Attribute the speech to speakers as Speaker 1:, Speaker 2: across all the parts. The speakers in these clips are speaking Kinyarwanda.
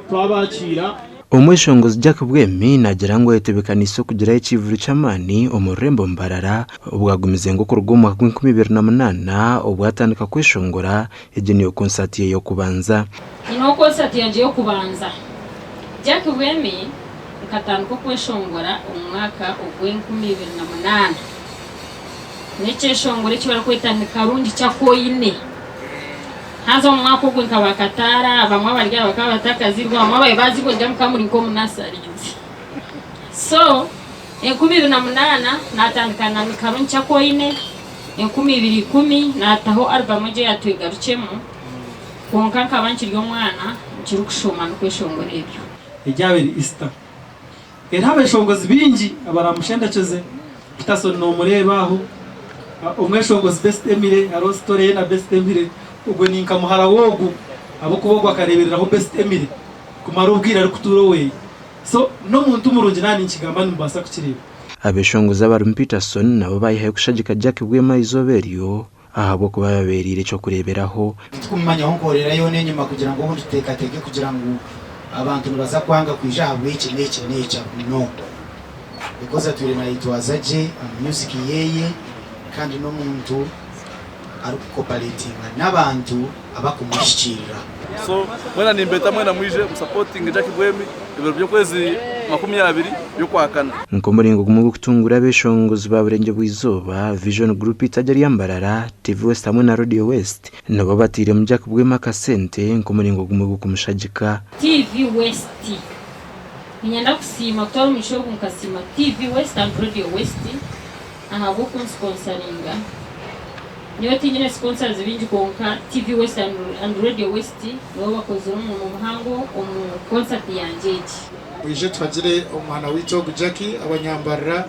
Speaker 1: twabakira
Speaker 2: Umweshongozi Jack Bwemi nagira ngo yetebekaniso kugira ikivuru cy'amani umurembo mbarara ubwagumize ngo kurugoma kwa 2008 ubwatandika kwishongora niyo concert yo kubanza
Speaker 3: ino concert yaje yo kubanza Jack Bwemi katandika kwishongora umwaka wa 2008 nece shongore kibara kwitandika rundi cyakoyine hazo mwaka ubwo nkabakatara bamwe barya bakabatakazirwa bamwe bazi ko njya mukamuri ko munasari so 2008 natandikana nikarun cyakoyine 2010 nataho album je yatwigarucemo konka kabanchiryo mwana kiri kushoma no kwishongora ebyo
Speaker 1: ijyabiri Easter erabe shongozi bingi abaramushenda choze Peterson no murebaho umweshongozi Best Emile aro story na Best Emile ubwo ninka muhara wogu abo kubogwa karebereraho Best Emile kumara ubwira ari kuturowe so no muntu murungi nani nkigamba nimbasa kukireba
Speaker 2: abeshongoza bari Peterson nabo bayihaye kushagika Jack Bwema izoberiyo ahabo kuba baberire cyo kureberaho
Speaker 4: twumanya aho nkorera yo nenyuma kugira ngo dutekateke kugira ngo abantu baza kwanga kwijahabwe iki n'iki no because aturi na itwazaje music yeye kandi no muntu ari cooperating n'abantu abakumushyikira
Speaker 5: so mwena nimbeta mwena mwije supporting Jack Bwemi ibiro byo kwezi 20 yo kwakana
Speaker 2: nkomuringo gumu gutungura abeshongozi baburenge bwizoba Vision Group itajari yambarara TV West hamwe na Radio West nabo batire mu Jack Bwema kasente nkomuringo gumu kumushagika
Speaker 3: TV West nyenda kusima toro mishogo nkasima TV West and Radio West ahabo kunsponsoringa niyo tingene sponsors bingi konka TV West and Radio West nibo bakoze mu muhango mu concert yanjeje
Speaker 6: wije twagire umwana w'icyo Jackie abanyambarira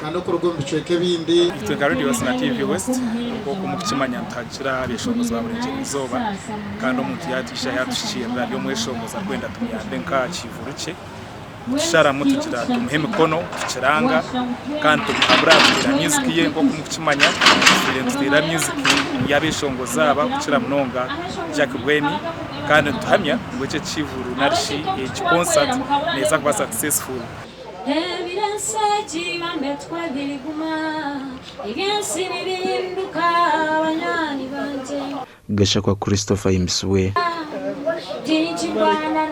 Speaker 6: kandi kurugomba icweke bindi
Speaker 5: twega Radio West na TV West ko kumukimanya ntakira beshongoza baburenge izoba kandi umuntu yatisha yatushira yo mweshongoza kwenda tumyande nka kivuruke shara mutu kira tumuheme kono kiranga kandi tukabrabira music ye ngo kumukimanya tira music yabeshongoza aba kucira mnonga Jack Bwemi kandi tuhamya ngo cyo kivuru narishi e concert neza kuba successful
Speaker 3: evidence jibambetwa diriguma igensi birinduka abanyani banje
Speaker 2: Gashakwa Christopher Imswe
Speaker 3: Jinchi bana